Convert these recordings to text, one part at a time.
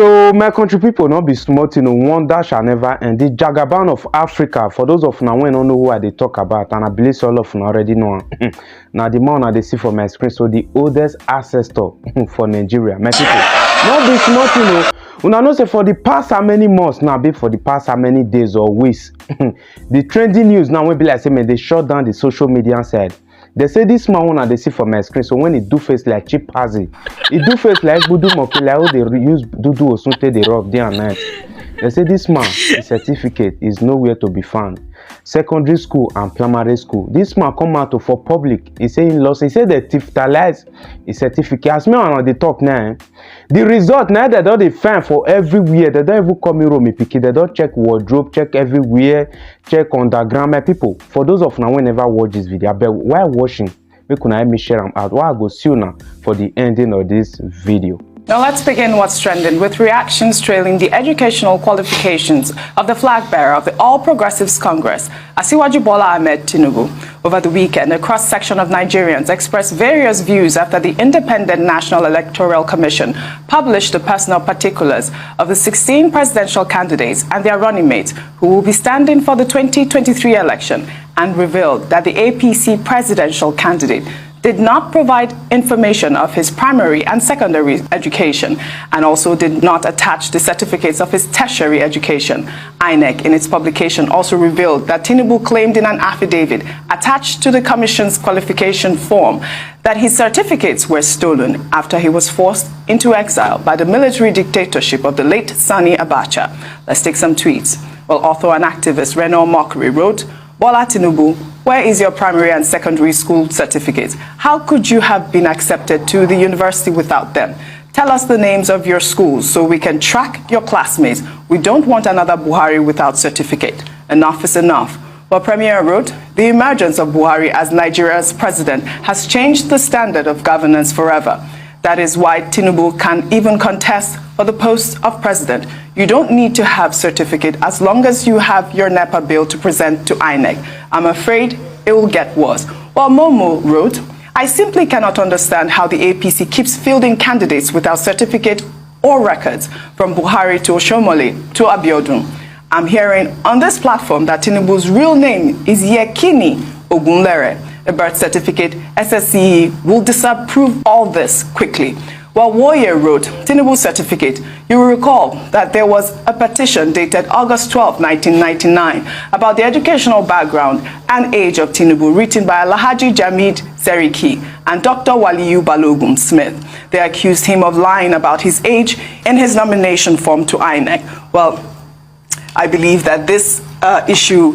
So my country people not be smart, wonder shall never end. The Jagaban of Africa, for those of now when don't know who they talk about, and I believe all of you already know. Now the man they see for my screen, so the oldest ancestor for Nigeria. My people, not be smart, Una know say for the past how many months now, be for the past how many days or weeks, the trending news now will be like say man, they shut down the social media side. They say this man one they see for my screen, so when it do face like chimpanzee, it do face like Budu Moki, like how they use Dudu or Sunte they rub day and night. They say this man, his certificate is nowhere to be found. Secondary school and primary school. This man come out for public. He say in loss. He say they digitalize his certificate. As me on the talk now, the result now they don't find for everywhere. They don't even come in room picky. They don't check wardrobe, check everywhere, check underground. My people, for those of now who never watch this video, but while watching, we could help me share them out. Why I go see you now for the ending of this video. Now let's begin what's trending with reactions trailing the educational qualifications of the flag bearer of the All Progressives Congress, Asiwaju Bølà Ahmed Tinubu. Over the weekend, a cross-section of Nigerians expressed various views after the Independent National Electoral Commission published the personal particulars of the 16 presidential candidates and their running mates who will be standing for the 2023 election, and revealed that the APC presidential candidate did not provide information of his primary and secondary education, and also did not attach the certificates of his tertiary education. INEC, in its publication, also revealed that Tinubu claimed in an affidavit attached to the Commission's qualification form that his certificates were stolen after he was forced into exile by the military dictatorship of the late Sani Abacha. Let's take some tweets. Well, author and activist Renaud Mockery wrote, "Bølà Tinubu, where is your primary and secondary school certificates? How could you have been accepted to the university without them? Tell us the names of your schools so we can track your classmates. We don't want another Bühàri without certificate. Enough is enough." Well, Premier wrote, "The emergence of Bühàri as Nigeria's president has changed the standard of governance forever. That is why Tinubu can even contest for the post of president. You don't need to have certificate as long as you have your NEPA bill to present to INEC. I'm afraid it will get worse." While Momo wrote, "I simply cannot understand how the APC keeps fielding candidates without certificate or records, from Bühàri to Oshomole to Abiodun. I'm hearing on this platform that Tinubu's real name is Yekini Ogunlere. A birth certificate, SSCE, will disapprove all this quickly." While Warrior wrote, "Tinubu's certificate, you will recall that there was a petition dated August 12, 1999 about the educational background and age of Tinubu, written by Alhaji Jamid Seriki and Dr. Waliyu Balogun Smith. They accused him of lying about his age in his nomination form to INEC. Well, I believe that this issue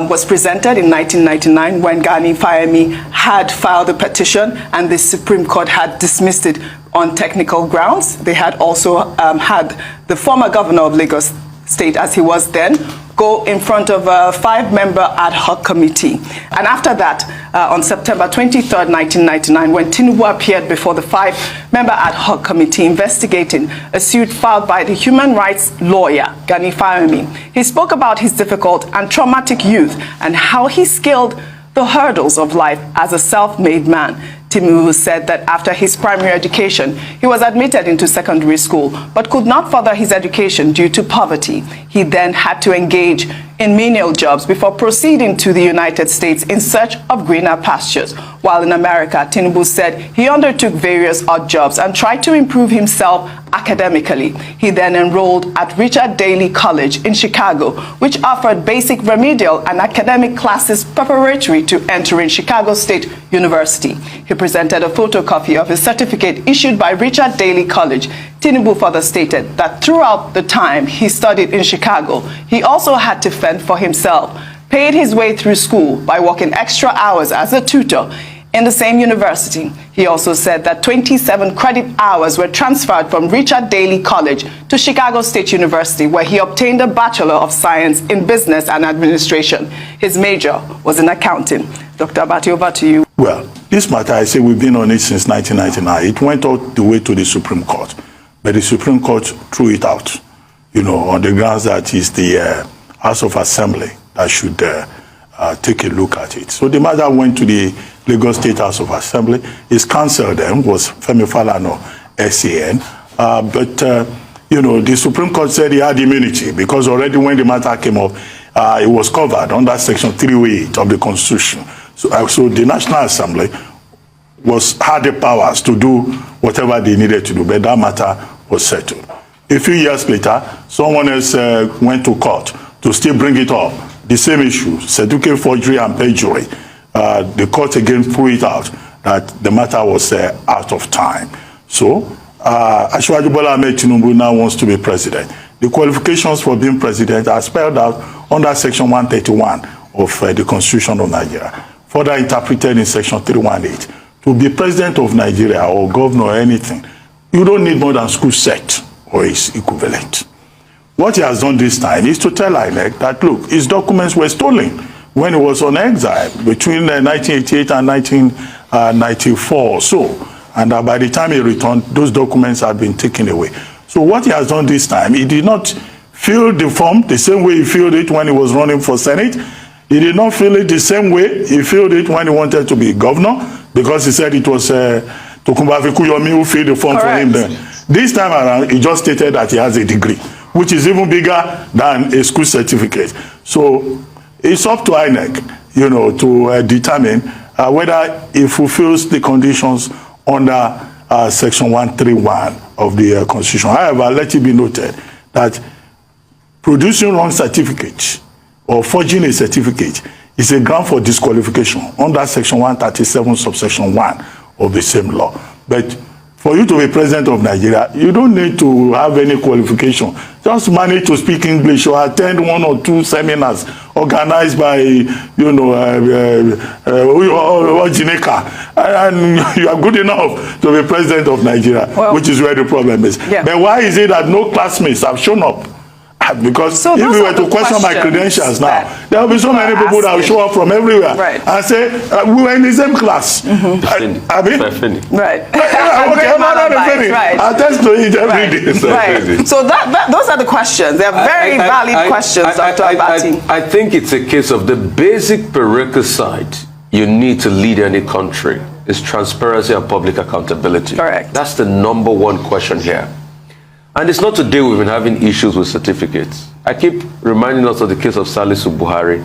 was presented in 1999 when Gani Fayemi had filed a petition and the Supreme Court had dismissed it on technical grounds. They had also had the former governor of Lagos State, as he was then, go in front of a 5-member ad hoc committee. And after that, on September 23rd, 1999, when Tinubu appeared before the 5-member ad hoc committee investigating a suit filed by the human rights lawyer, Gani Fayemi, he spoke about his difficult and traumatic youth and how he scaled the hurdles of life as a self-made man. Tinubu said that after his primary education, he was admitted into secondary school, but could not further his education due to poverty. He then had to engage in menial jobs before proceeding to the United States in search of greener pastures. While in America, Tinubu said he undertook various odd jobs and tried to improve himself academically. He then enrolled at Richard Daley College in Chicago, which offered basic remedial and academic classes preparatory to entering Chicago State University. He presented a photocopy of his certificate issued by Richard Daley College. Tinubu further stated that throughout the time he studied in Chicago, he also had to fend for himself, paid his way through school by working extra hours as a tutor in the same university. He also said that 27 credit hours were transferred from Richard Daley College to Chicago State University, where he obtained a Bachelor of Science in Business and Administration. His major was in accounting. Dr. Abati, over to you. Well, this matter, I say we've been on it since 1999. It went all the way to the Supreme Court, but the Supreme Court threw it out, on the grounds that it's the House of Assembly that should take a look at it. So the matter went to the Lagos State House of Assembly. His counsel then was Femi Falana, SAN. But the Supreme Court said he had immunity because already when the matter came up, it was covered under Section 308 of the Constitution. So the National Assembly had the powers to do whatever they needed to do, but that matter was settled. A few years later, someone else went to court to still bring it up. The same issue, certificate forgery and perjury. The court again threw it out that the matter was out of time. So, Asiwaju Bølà Ahmed Tinubu now wants to be president. The qualifications for being president are spelled out under Section 131 of the Constitution of Nigeria, further interpreted in Section 318. To be president of Nigeria or governor or anything, you don't need more than school set or its equivalent. What he has done this time is to tell INEC that, look, his documents were stolen when he was on exile between 1988 and 1994 or so. And by the time he returned, those documents had been taken away. So what he has done this time, he did not fill the form the same way he filled it when he was running for Senate. He did not fill it the same way he filled it when he wanted to be governor, because he said it was Tokunbo Afikúyọmí who filled the form for him then. This time around, he just stated that he has a degree, which is even bigger than a school certificate. So it's up to INEC, to determine whether he fulfills the conditions under Section 131 of the Constitution. However, let it be noted that producing wrong certificates or forging a certificate is a ground for disqualification under Section 137, subsection 1 of the same law. But for you to be president of Nigeria, you don't need to have any qualification. Just manage to speak English or attend one or two seminars organized by, Jineka, and you are good enough to be president of Nigeria, which is where the problem is. Yeah. But why is it that no classmates have shown up? Because if we were to question my credentials now, there will be so many people that will show up from everywhere and say, we were in the same class. Right. I attest to it every day. Right. So those are the questions. They're very valid questions, Dr. Abati. I think it's a case of the basic prerequisite you need to lead any country is transparency and public accountability. Correct. That's the #1 question here. And it's not today we've been having issues with certificates. I keep reminding us of the case of Salisu Bühàri.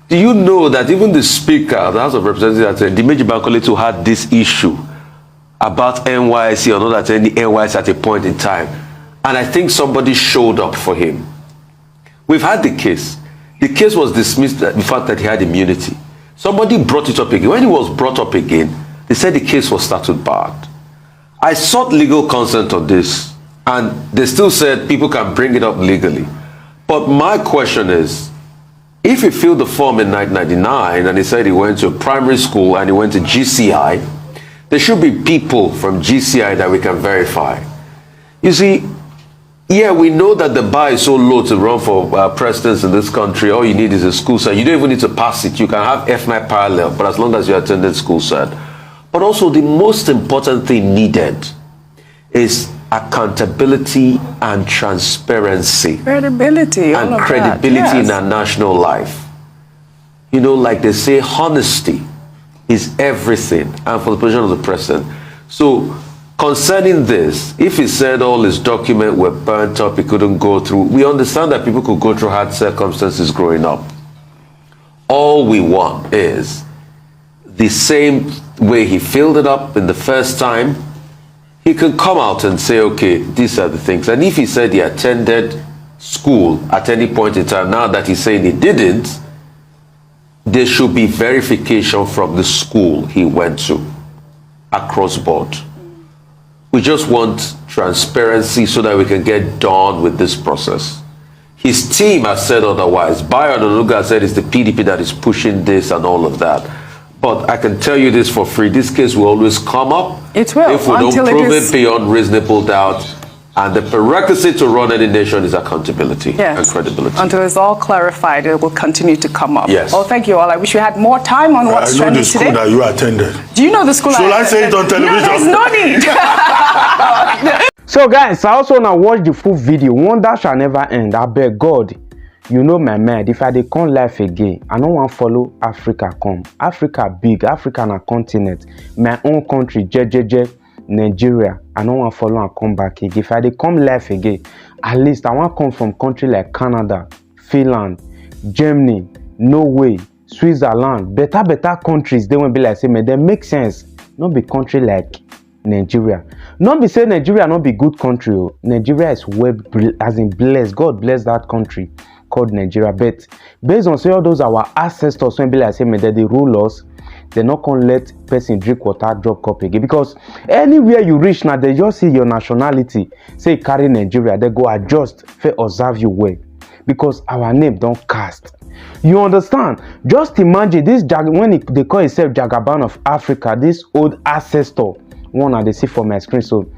Do you know that even the Speaker of the House of Representatives, Dimeji Bankoletu, had this issue about NYSC or not at any NYSC at a point in time? And I think somebody showed up for him. We've had the case. The case was dismissed, the fact that he had immunity. Somebody brought it up again. When it was brought up again, they said the case was started bad. I sought legal consent on this. And they still said people can bring it up legally. But my question is, if he filled the form in 1999 and he said he went to a primary school and he went to GCI, there should be people from GCI that we can verify. You see, yeah, we know that the bar is so low to run for presidents in this country. All you need is a school cert. You don't even need to pass it. You can have FMI parallel, but as long as you attended school cert. But also the most important thing needed is accountability and transparency. Credibility. And credibility in our national life. Like they say, honesty is everything. And for the position of the president. So concerning this, if he said all his documents were burnt up, he couldn't go through, we understand that people could go through hard circumstances growing up. All we want is the same way he filled it up in the first time. He can come out and say, okay, these are the things. And if he said he attended school at any point in time, now that he's saying he didn't, there should be verification from the school he went to across board. We just want transparency so that we can get done with this process. His team has said otherwise. Bayo Onanuga said it's the PDP that is pushing this and all of that. But I can tell you this for free, this case will always come up. It will. If we don't prove it beyond reasonable doubt. And the prerequisite to run any nation is accountability and credibility. Until it's all clarified, it will continue to come up. Yes. Well, thank you all. I wish we had more time on what's trending today. I know the school that you attended. Do you know the school Should I say it on television? No, there's no need. So guys, I also want to watch the full video. Wonder shall never end. I beg God. You know my mind, if I dey come life again, I don't want to follow Africa come. Africa big, Africa na continent. My own country, Nigeria, I don't want to follow and come back again. If I dey come life again, at least I want come from country like Canada, Finland, Germany, Norway, Switzerland, better countries. They won't be like say, man, they make sense. Not be country like Nigeria. Not be say Nigeria not be good country. Oh. Nigeria is well, as in blessed. God bless that country called Nigeria. But based on say all those our ancestors, when be like say, man, they rule us. They not gonna let person drink water, drop cup again. Because anywhere you reach now, they just see your nationality. Say carry Nigeria, they go adjust, for observe you well. Because our name don't cast. You understand? Just imagine this when they call itself Jagaban of Africa, this old ancestor, one I they see for my screen. So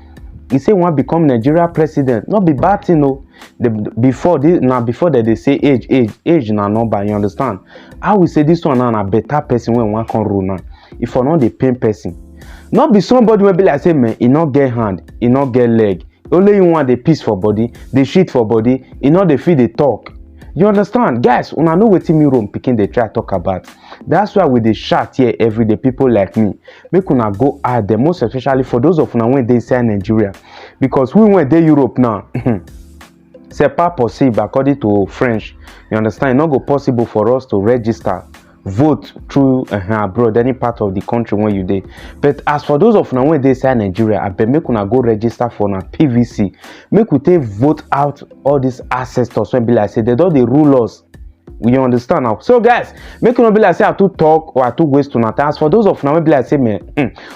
he say one become Nigeria president. Not be bad, you know. Before they say age na number. You understand? I will say this one na better person when one can rule now. If for not the pain person, not be somebody will be like say man, he not get hand, he not get leg. Only you want the peace for body, the shit for body, he not the feed the talk. You understand? Guys, when I know what me room picking they try to talk about. That's why we dey chat here every day, people like me. Make una go out there, most especially for those of una when they inside Nigeria. Because we went there Europe now. C'est pas possible according to French. You understand? It's not go possible for us to register, vote through abroad, any part of the country where you dey. But as for those of now when they inside Nigeria, I bet make una go register for na PVC. Make we take vote out all these ancestors when be like say they don't they rule us. You understand now? So guys, make una be like say I to talk or I to waste to not. As for those of now be like say me,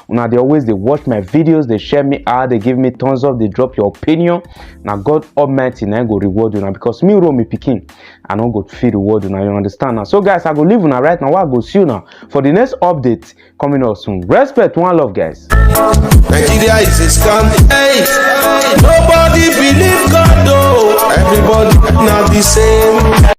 una they always they watch my videos, they share me out, they give me tons of, they drop your opinion. Now God Almighty now go reward you now because me roll me picking, I don't go feel reward you now. You understand now? So guys, I go leave una right now. I go see you now for the next update coming out soon. Respect, one love, guys. Nigeria is a scam. Hey, nobody believe God though. Everybody not the same.